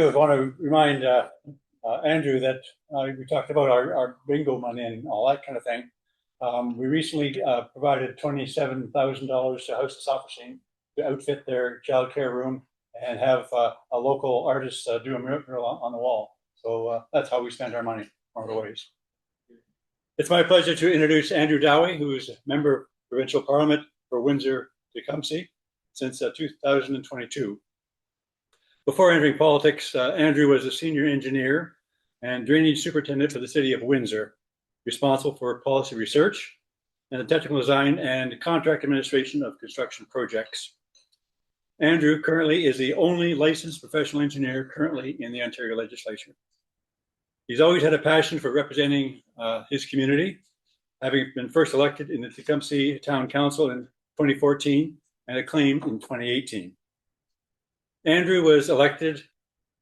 I want to remind Andrew that we talked about our bingo money and all that kind of thing. We recently provided $27,000 to House of Soccer Scene to outfit their child care room and have a local artist do a mural on the wall. So that's how we spend our money, one of the ways. It's my pleasure to introduce Andrew Dowie, who is a Member of Provincial Parliament for Windsor-Tecumseh since 2022. Before entering politics, Andrew was a senior engineer and drainage superintendent for the city of Windsor, responsible for policy research and the technical design and contract administration of construction projects. Andrew currently is the only licensed professional engineer currently in the Ontario legislature. He's always had a passion for representing his community, having been first elected in the Tecumseh Town Council in 2014 and acclaimed in 2018. Andrew was elected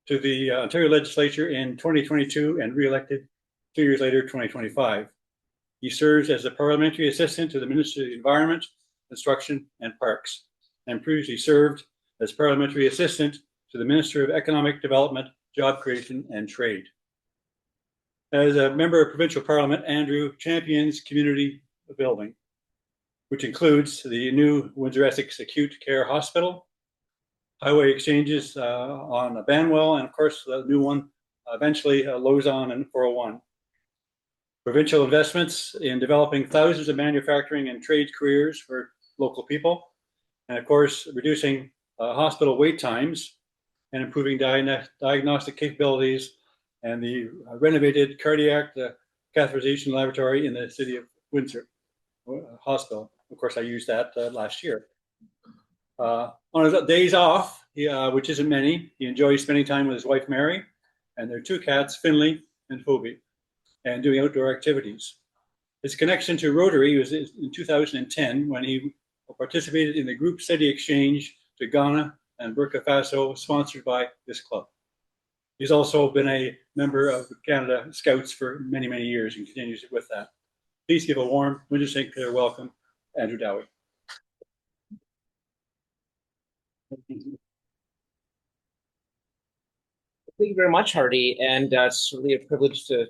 to the Ontario legislature in 2022 and re-elected 2 years later, 2025. He serves as a parliamentary assistant to the Minister of the Environment, Construction and Parks, and previously served as parliamentary assistant to the Minister of Economic Development, Job Creation and Trade. As a member of Provincial Parliament, Andrew champions community building, which includes the new Windsor-Essex Acute Care Hospital, highway exchanges on Banwell, and of course the new one eventually Lozon and 401. Provincial investments in developing thousands of manufacturing and trade careers for local people, and of course reducing hospital wait times and improving diagnostic capabilities, and the renovated cardiac catheterization laboratory in the city of Windsor Hospital. Of course, I used that last year. On his days off, which isn't many, he enjoys spending time with his wife, Mary, and their two cats, Finley and Phoebe, and doing outdoor activities. His connection to Rotary was in 2010 when he participated in the group study exchange to Ghana and Burkina Faso, sponsored by this club. He's also been a member of Canada Scouts for many, many years and continues with that. Please give a warm Windsor St. Clair welcome, Andrew Dowie. Thank you very much, Hardy, and it's really a privilege to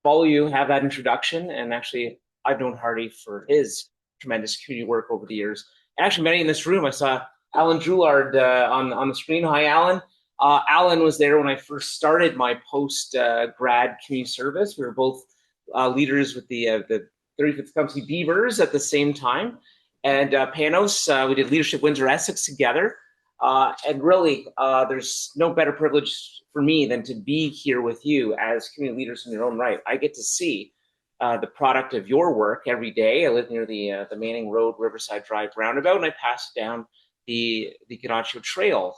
follow you, have that introduction, and actually I've known Hardy for his tremendous community work over the years. Actually, many in this room, I saw Alan Droulard on the screen. Hi, Alan. Alan was there when I first started my post-grad community service. We were both leaders with the 35th Tecumseh Beavers at the same time. And Panos, we did Leadership Windsor-Essex together. And really, there's no better privilege for me than to be here with you as community leaders in your own right. I get to see the product of your work every day. I live near the Manning Road, Riverside Drive roundabout, and I pass down the Ganacho Trail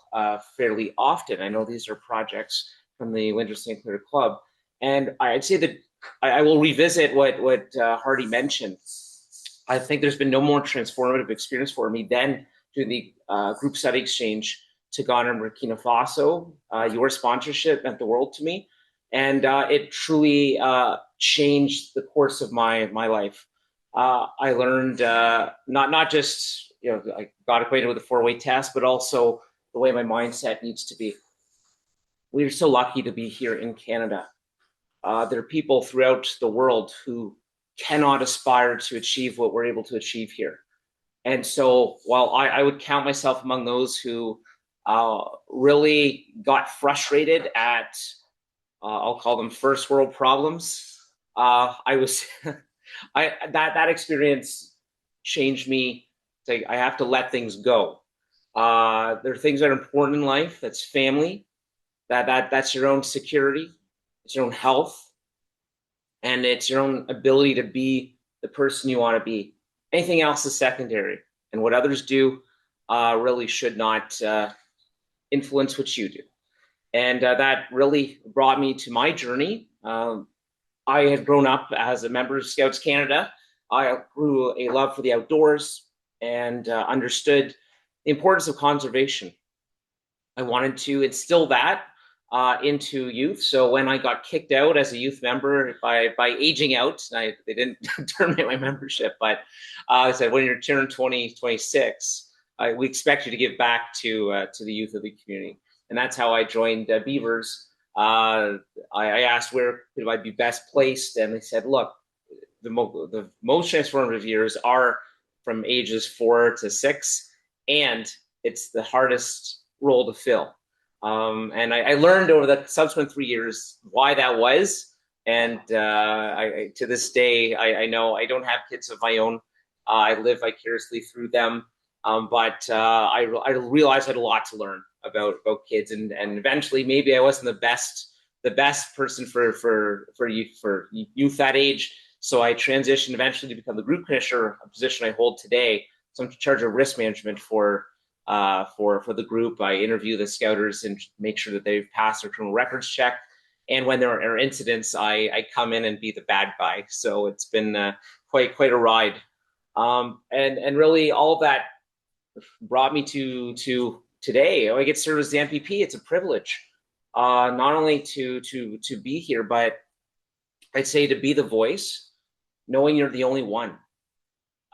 fairly often. I know these are projects from the Windsor St. Clair Club. And I'd say that I will revisit what Hardy mentioned. I think there's been no more transformative experience for me than doing the group study exchange to Ghana and Burkina Faso. Your sponsorship meant the world to me, and it truly changed the course of my life. I learned not just I got acquainted with the four-way test, but also the way my mindset needs to be. We are so lucky to be here in Canada. There are people throughout the world who cannot aspire to achieve what we're able to achieve here. And so while I would count myself among those who really got frustrated at, I'll call them first world problems, that experience changed me. I have to let things go. There are things that are important in life. That's family, that's your own security, it's your own health, and it's your own ability to be the person you want to be. Anything else is secondary, and what others do really should not influence what you do. And that really brought me to my journey. I had grown up as a member of Scouts Canada. I grew a love for the outdoors and understood the importance of conservation. I wanted to instill that into youth. So when I got kicked out as a youth member by aging out, they didn't terminate my membership, but I said, when you're turning 20, 26, we expect you to give back to the youth of the community. and that's how I joined Beavers. I asked where could I be best placed, and they said, look, the most transformative years are from ages 4 to 6, and it's the hardest role to fill. And I learned over the subsequent 3 years why that was. And to this day, I know I don't have kids of my own. I live vicariously through them. But I realized I had a lot to learn about kids, and eventually maybe I wasn't the best person for youth that age. So I transitioned eventually to become the group commissioner, a position I hold today. So I'm in charge of risk management for the group. I interview the scouters and make sure that they've passed their criminal records check. And when there are incidents, I come in and be the bad guy. So it's been quite a ride. And really all of that brought me to today. I get served as the MPP. It's a privilege, not only to be here, but I'd say to be the voice, knowing you're the only one.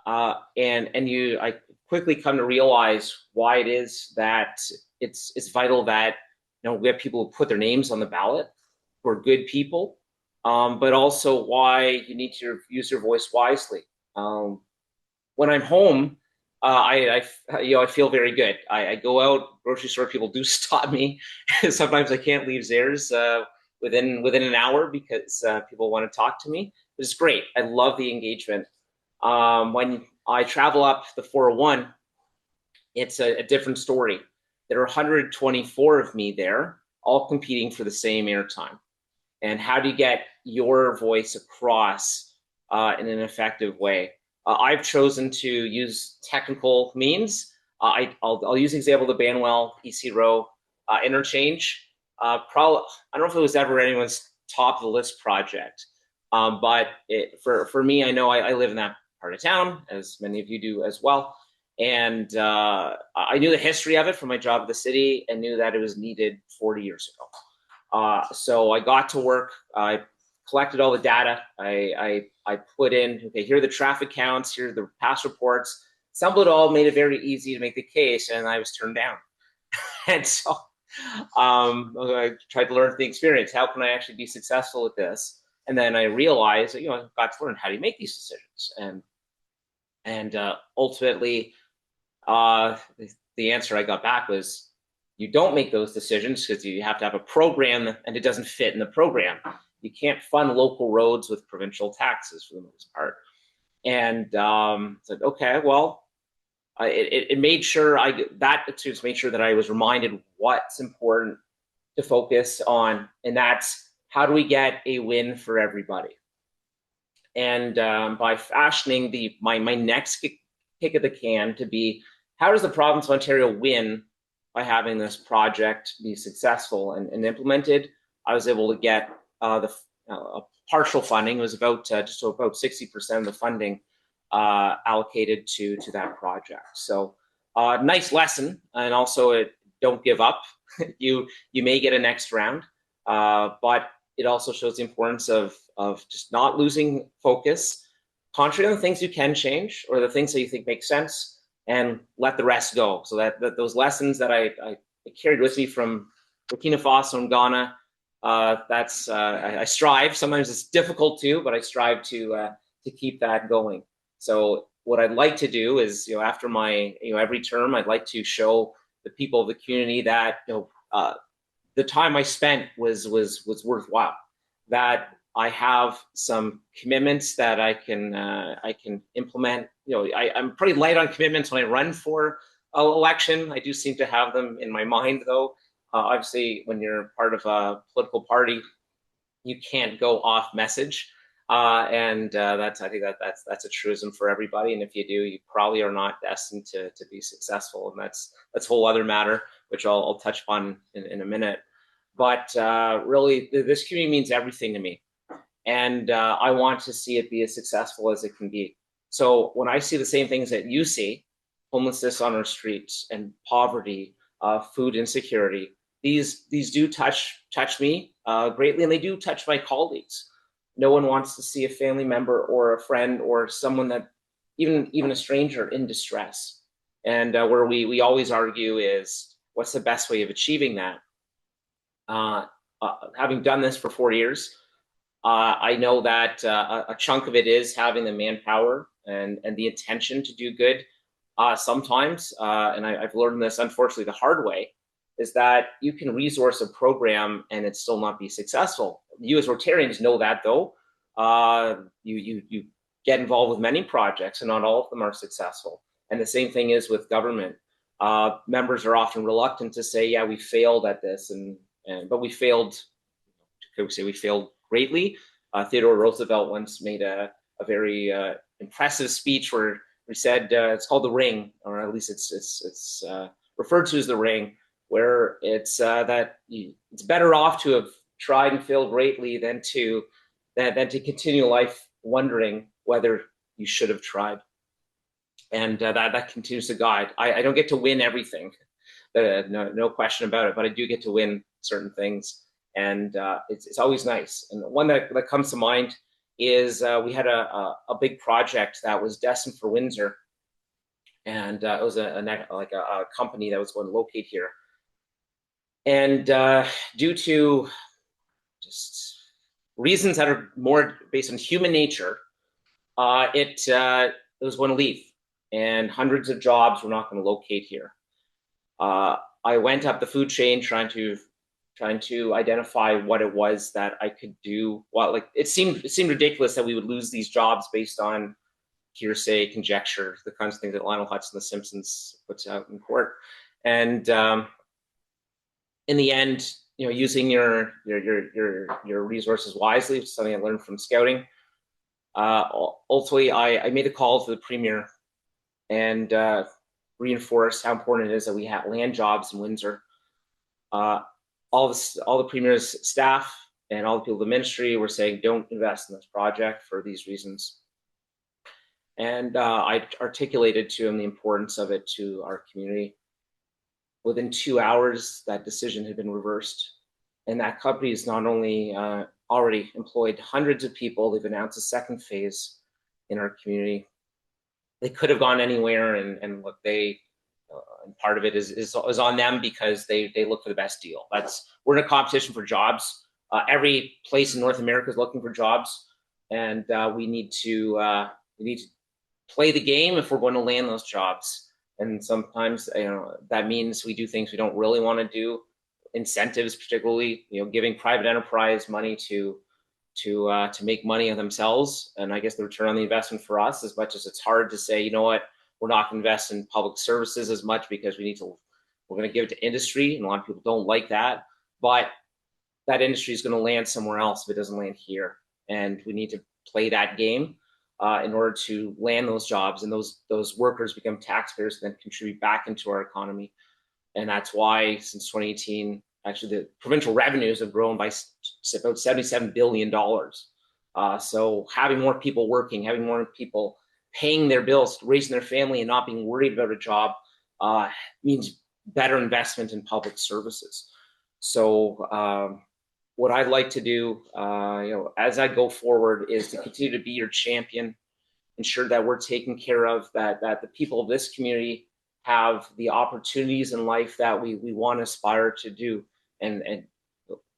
I quickly come to realize why it is that it's vital that we have people who put their names on the ballot, who are good people, but also why you need to use your voice wisely. When I'm home, I feel very good. I go out, grocery store, people do stop me. Sometimes I can't leave Zares within an hour because people want to talk to me. It's great. I love the engagement. When I travel up the 401, it's a different story. There are 124 of me there, all competing for the same airtime. And how do you get your voice across in an effective way? I've chosen to use technical means. I'll use the example of the Banwell EC Row interchange. I don't know if it was ever anyone's top of the list project, but for me, I know I live in that part of town, as many of you do as well. And I knew the history of it from my job at the city and knew that it was needed 40 years ago. So I got to work. I collected all the data. I put in, okay, here are the traffic counts, here are the past reports. Assembled it all, made it very easy to make the case, and I was turned down. And so I tried to learn the experience. How can I actually be successful at this? And then I realized that, I've got to learn how do you make these decisions. And ultimately, the answer I got back was, you don't make those decisions because you have to have a program and it doesn't fit in the program. You can't fund local roads with provincial taxes for the most part. And said, okay, well, it made sure made sure that I was reminded what's important to focus on, and that's how do we get a win for everybody. And by fashioning my next kick of the can to be, how does the province of Ontario win by having this project be successful and implemented? I was able to get partial funding. It was about just about 60% of the funding allocated to that project. So nice lesson, and also don't give up. you may get a next round, but it also shows the importance of just not losing focus, concentrate on the things you can change or the things that you think make sense, and let the rest go. So that those lessons that I carried with me from Burkina Faso and Ghana, I strive. Sometimes it's difficult too, but I strive to keep that going. So what I'd like to do is, after my, every term, I'd like to show the people of the community that, the time I spent was worthwhile. That I have some commitments that I can implement. I'm pretty light on commitments when I run for an election. I do seem to have them in my mind, though. Obviously, when you're part of a political party, you can't go off message, and I think that's a truism for everybody. And if you do, you probably are not destined to be successful, and that's a whole other matter, which I'll touch on in a minute. But really, this community means everything to me, and I want to see it be as successful as it can be. So when I see the same things that you see, homelessness on our streets and poverty, food insecurity, these do touch me greatly, and they do touch my colleagues. No one wants to see a family member or a friend or someone that, even a stranger, in distress. And where we always argue is, what's the best way of achieving that? Having done this for 4 years, I know that a chunk of it is having the manpower and the intention to do good. Sometimes, and I've learned this unfortunately the hard way, is that you can resource a program and it still not be successful. You as Rotarians know that, though. You get involved with many projects and not all of them are successful. And the same thing is with government. Members are often reluctant to say, yeah, we failed at this, but we failed. Could we say we failed greatly? Theodore Roosevelt once made a very impressive speech where he said it's called The Ring, or at least it's referred to as The Ring, where it's that it's better off to have tried and failed greatly than to continue life wondering whether you should have tried. And that continues to guide. I don't get to win everything, no question about it, but I do get to win certain things, and it's always nice. And the one that comes to mind is we had a big project that was destined for Windsor, and it was a company that was going to locate here. And due to just reasons that are more based on human nature, it was going to leave, and hundreds of jobs were not going to locate here. I went up the food chain trying to identify what it was that I could do. Well, like it seemed ridiculous that we would lose these jobs based on hearsay, conjecture, the kinds of things that Lionel Hutz and The Simpsons puts out in court. And in the end, using your resources wisely, which is something I learned from scouting. Ultimately, I made a call to the Premier and reinforced how important it is that we have land jobs in Windsor. All the Premier's staff and all the people in the ministry were saying, don't invest in this project for these reasons. And I articulated to him the importance of it to our community. Within 2 hours, that decision had been reversed. And that company has not only already employed hundreds of people, they've announced a second phase in our community. They could have gone anywhere, and look, and part of it is on them because they look for the best deal. We're in a competition for jobs. Every place in North America is looking for jobs, and we need to play the game if we're going to land those jobs. And sometimes that means we do things we don't really want to do. Incentives, particularly, giving private enterprise money to make money on themselves. And I guess the return on the investment for us, as much as it's hard to say, you know what, we're not going to invest in public services as much because we're going to give it to industry, and a lot of people don't like that. But that industry is going to land somewhere else if it doesn't land here, and we need to play that game in order to land those jobs, and those workers become taxpayers and then contribute back into our economy. And that's why since 2018, actually the provincial revenues have grown by about $77 billion. So having more people working, having more people paying their bills, raising their family, and not being worried about a job means better investment in public services. So what I'd like to do, as I go forward, is to continue to be your champion, ensure that we're taking care of, that the people of this community have the opportunities in life that we want to aspire to do. And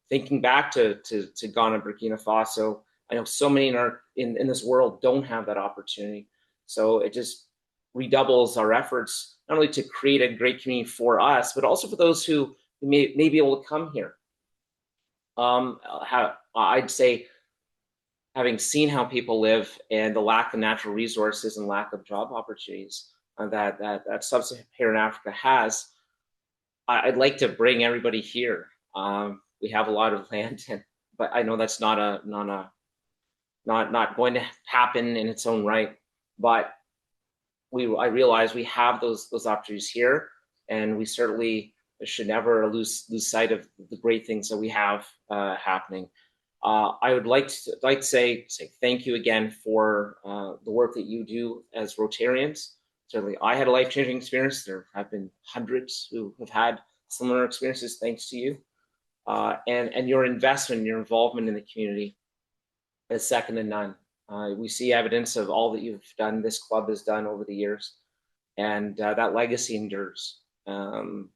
thinking back to Ghana, Burkina Faso, I know so many in this world don't have that opportunity. So it just redoubles our efforts, not only to create a great community for us, but also for those who may be able to come here. I'd say, having seen how people live and the lack of natural resources and lack of job opportunities that sub-Saharan Africa has, I'd like to bring everybody here. We have a lot of land, but I know that's not going to happen in its own right. But I realize we have those opportunities here, and we certainly should never lose sight of the great things that we have happening. I would like to say thank you again for the work that you do as Rotarians. Certainly, I had a life-changing experience. There have been hundreds who have had similar experiences thanks to you. And your investment, your involvement in the community is second to none. We see evidence of all that you've done, this club has done over the years, and that legacy endures. You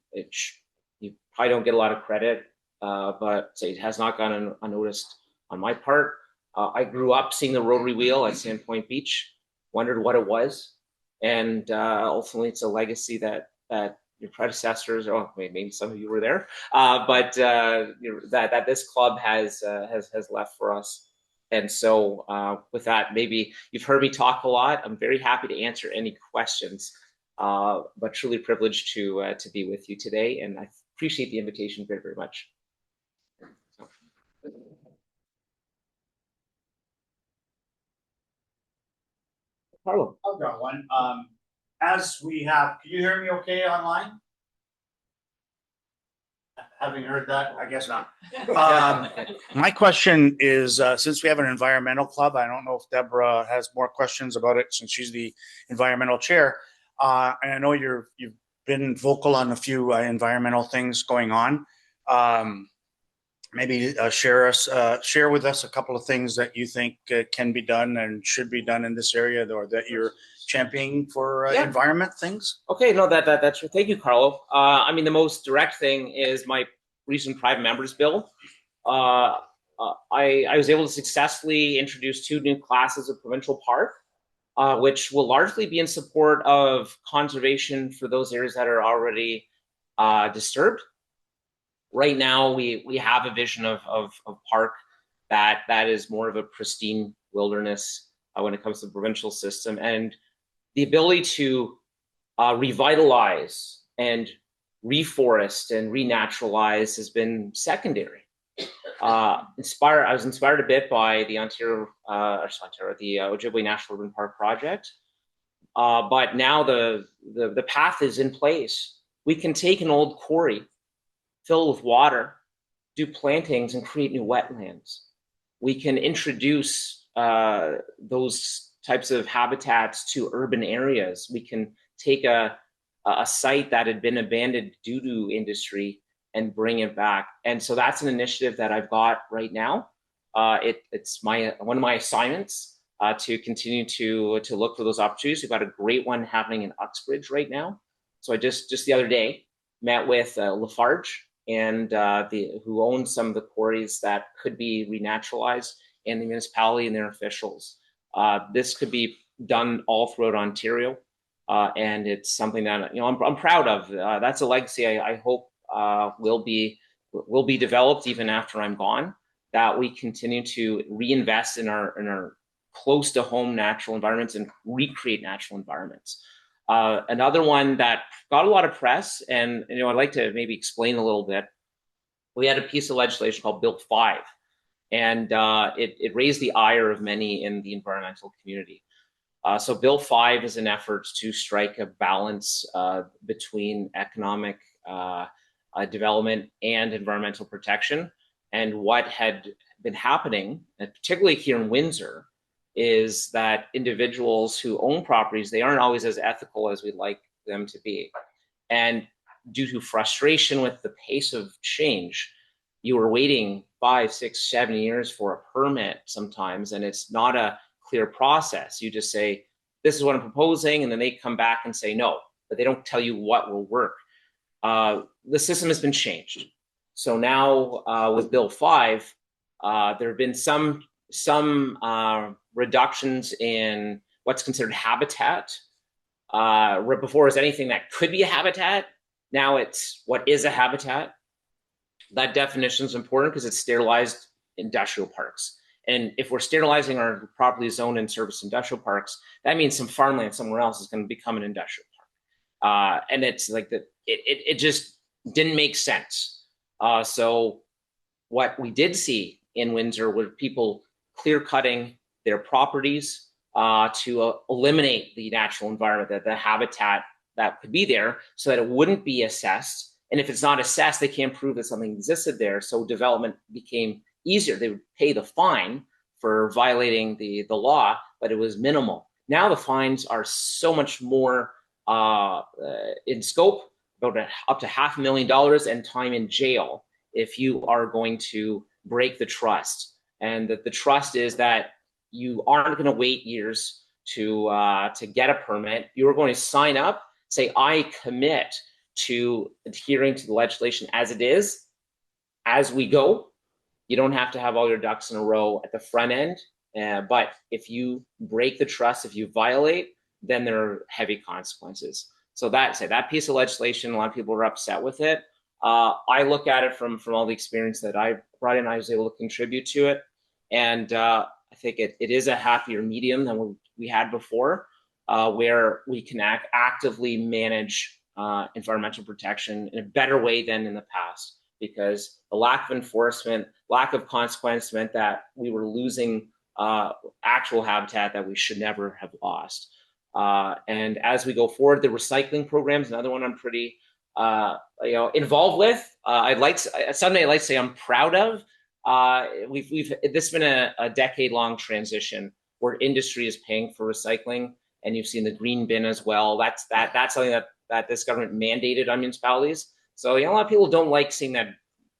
probably don't get a lot of credit, but it has not gone unnoticed on my part. I grew up seeing the rotary wheel at Sandpoint Beach, wondered what it was, and ultimately it's a legacy that your predecessors, or maybe some of you were there, but that this club has left for us. And so with that, maybe you've heard me talk a lot. I'm very happy to answer any questions, but truly privileged to be with you today, and I appreciate the invitation very, very much. Carlo. I've got one. As we have, can you hear me okay online? Having heard that, I guess not. My question is, since we have an environmental club, I don't know if Deborah has more questions about it since she's the environmental chair. And I know you've been vocal on a few environmental things going on. Maybe share with us a couple of things that you think can be done and should be done in this area, or that you're championing for environment things. Okay, no, that's true. Thank you, Carlo. I mean, the most direct thing is my recent private members bill. I was able to successfully introduce 2 new classes of provincial park, which will largely be in support of conservation for those areas that are already disturbed. Right now, we have a vision of park that is more of a pristine wilderness when it comes to the provincial system, and the ability to revitalize and reforest and renaturalize has been secondary. I was inspired a bit by the the Ojibwe National Urban Park project, but now the path is in place. We can take an old quarry, fill with water, do plantings, and create new wetlands. We can introduce those types of habitats to urban areas. We can take a site that had been abandoned due to industry and bring it back. And so that's an initiative that I've got right now. It's one of my assignments to continue to look for those opportunities. We've got a great one happening in Uxbridge right now. So I just the other day met with Lafarge, and who owns some of the quarries that could be renaturalized, and the municipality and their officials. This could be done all throughout Ontario, and it's something that I'm proud of. That's a legacy I hope will be developed even after I'm gone. That we continue to reinvest in our close to home natural environments and recreate natural environments. Another one that got a lot of press, and I'd like to maybe explain a little bit. We had a piece of legislation called Bill 5, and it raised the ire of many in the environmental community. So Bill 5 is an effort to strike a balance between economic development and environmental protection. And what had been happening, and particularly here in Windsor, is that individuals who own properties, they aren't always as ethical as we'd like them to be. And due to frustration with the pace of change, you were waiting 5, 6, 7 years for a permit sometimes, and it's not a clear process. You just say, this is what I'm proposing, and then they come back and say no, but they don't tell you what will work. The system has been changed. So now with Bill 5, there have been some reductions in what's considered habitat. Right before, is anything that could be a habitat. Now it's what is a habitat. That definition is important because it's sterilized industrial parks. And if we're sterilizing our properly zoned and serviced industrial parks, that means some farmland somewhere else is going to become an industrial park. And it's like that. It just didn't make sense. So what we did see in Windsor were people clear cutting their properties to eliminate the natural environment, the habitat that could be there, so that it wouldn't be assessed. And if it's not assessed, they can't prove that something existed there. So development became easier. They would pay the fine for violating the law, but it was minimal. Now the fines are so much more in scope, about up to $500,000 and time in jail if you are going to break the trust. And that the trust is that you aren't going to wait years to get a permit. You are going to sign up, say, I commit to adhering to the legislation as it is, as we go. You don't have to have all your ducks in a row at the front end. But if you break the trust, if you violate, then there are heavy consequences. So that piece of legislation, a lot of people are upset with it. I look at it from all the experience that I brought in. I was able to contribute to it, and I think it is a happier medium than we had before, where we can actively manage environmental protection in a better way than in the past. Because the lack of enforcement, lack of consequence meant that we were losing actual habitat that we should never have lost. And as we go forward, the recycling program is another one I'm pretty involved with. I'd like to say I'm proud of. This has been a decade-long transition where industry is paying for recycling, and you've seen the green bin as well. That's something that this government mandated on municipalities. So a lot of people don't like seeing that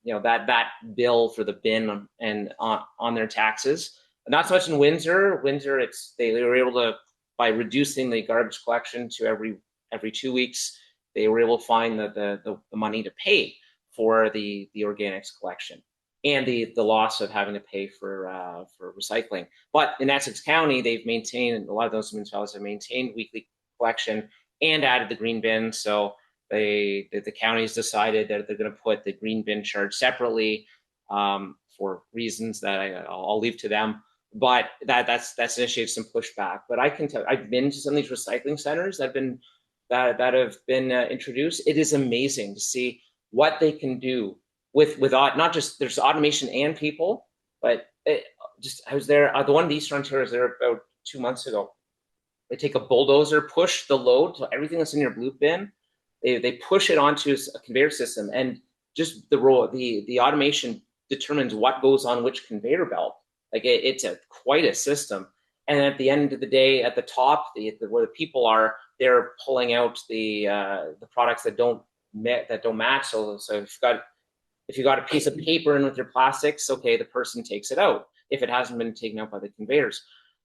that bill for the bin and on their taxes. Not so much in Windsor. Windsor, they were able to, by reducing the garbage collection to every 2 weeks, they were able to find the money to pay for the organics collection and the loss of having to pay for recycling. But in Essex County, they've maintained, a lot of those municipalities have maintained weekly collection and added the green bin. So the counties decided that they're going to put the green bin charge separately for reasons that I'll leave to them. But that's initiated some pushback. But I can tell, I've been to some of these recycling centers that have been introduced. It is amazing to see what they can do with not just there's automation and people, but I was there. The one in Eastern Ontario was there about 2 months ago. They take a bulldozer, push the load, so everything that's in your blue bin, they push it onto a conveyor system, and just the automation determines what goes on which conveyor belt. Like it's quite a system. And at the end of the day, at the top, where the people are, they're pulling out the products that don't match. So if you got a piece of paper in with your plastics, okay, the person takes it out if it hasn't been taken out by the conveyors.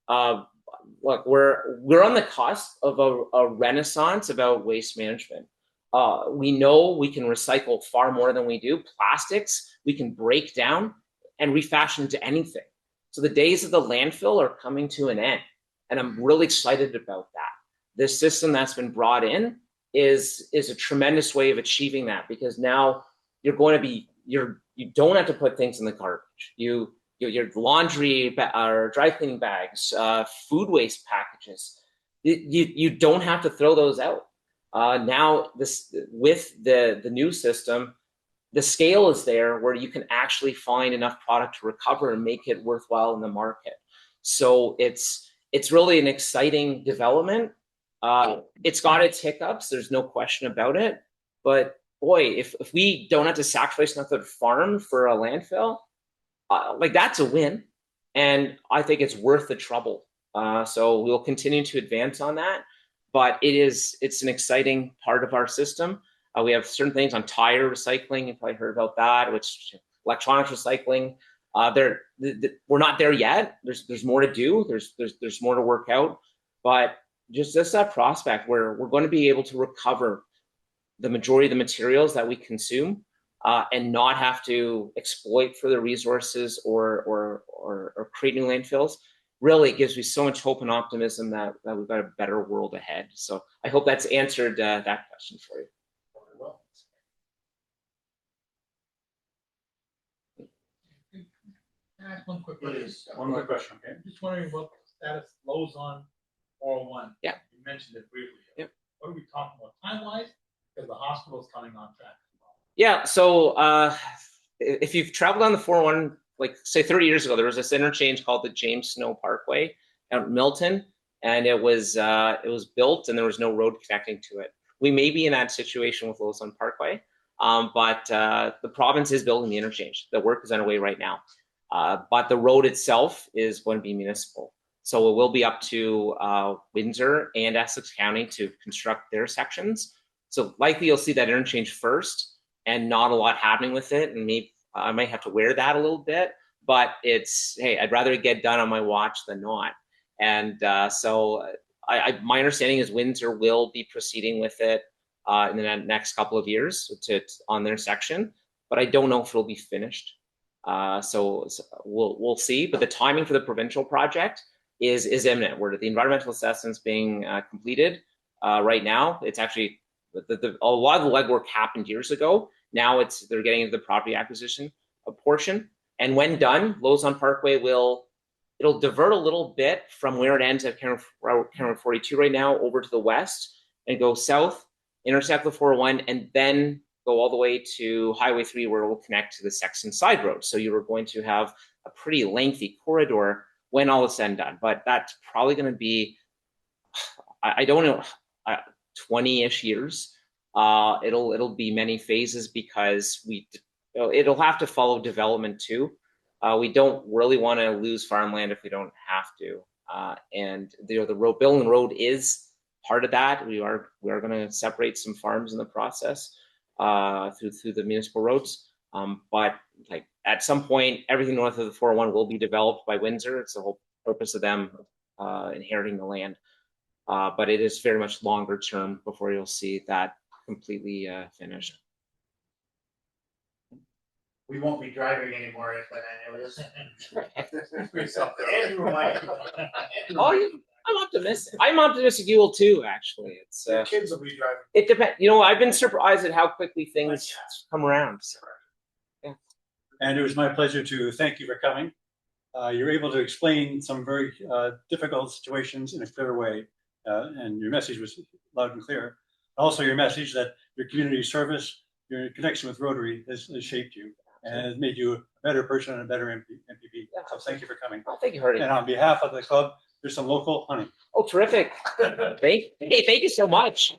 Look, we're on the cusp of a renaissance about waste management. We know we can recycle far more than we do. Plastics we can break down and refashion into anything. So the days of the landfill are coming to an end, and I'm really excited about that. This system that's been brought in is a tremendous way of achieving that, because now you don't have to put things in the garbage. Your laundry or dry cleaning bags, food waste packages, you don't have to throw those out. Now with the new system, the scale is there where you can actually find enough product to recover and make it worthwhile in the market. So it's really an exciting development. It's got its hiccups, there's no question about it. But boy, if we don't have to sacrifice another farm for a landfill, that's a win. And I think it's worth the trouble. So we'll continue to advance on that. But it's an exciting part of our system. We have certain things on tire recycling. You've probably heard about that, which electronics recycling. We're not there yet. There's more to do. There's more to work out. But just that prospect where we're going to be able to recover the majority of the materials that we consume and not have to exploit further resources or create new landfills, really gives me so much hope and optimism that we've got a better world ahead. So I hope that's answered that question for you. Well, can I ask one quick question? One more question, okay? I'm just wondering what the status flows on 401. Yeah. You mentioned it briefly. Yep. What are we talking about time-wise? Because the hospital's coming on track as well. Yeah, so if you've traveled on the 401, like say 30 years ago, there was this interchange called the James Snow Parkway out in Milton, and it was built and there was no road connecting to it. We may be in that situation with Lowson Parkway, but the province is building the interchange. The work is underway right now, but the road itself is going to be municipal. So it will be up to Windsor and Essex County to construct their sections. So likely you'll see that interchange first and not a lot happening with it. And maybe I might have to wear that a little bit, but hey, I'd rather it get done on my watch than not. And so my understanding is Windsor will be proceeding with it in the next couple of years on their section. but I don't know if it'll be finished. So we'll see. But the timing for the provincial project is imminent. Where the environmental assessment's being completed right now. It's actually a lot of the legwork happened years ago. Now they're getting into the property acquisition portion, and when done, Lausanne Parkway it'll divert a little bit from where it ends at Route 42 right now over to the west and go south, intersect the 401, and then go all the way to Highway 3 where it will connect to the Sexton side road. So you are going to have a pretty lengthy corridor when all is said and done. But that's probably going to be, I don't know, 20-ish years. It'll be many phases because it'll have to follow development too. We don't really want to lose farmland if we don't have to. And the road, Billin Road is part of that. We are going to separate some farms in the process through the municipal roads. But like at some point, everything north of the 401 will be developed by Windsor. It's the whole purpose of them inheriting the land. But it is very much longer term before you'll see that completely finished. We won't be driving anymore, but I know this. I'm optimistic. I'm optimistic you will too. Actually, it's Your kids will be driving. it depends. You know, I've been surprised at how quickly things come around. So, yeah. And it was my pleasure to thank you for coming. You're able to explain some very difficult situations in a clear way, and your message was loud and clear. Also, your message that your community service, your connection with Rotary has shaped you and has made you a better person and a better MPP. Yeah. So thank you for coming. Oh, thank you, Hardy. And on behalf of the club, there's some local honey. Oh, terrific! Thank you so much.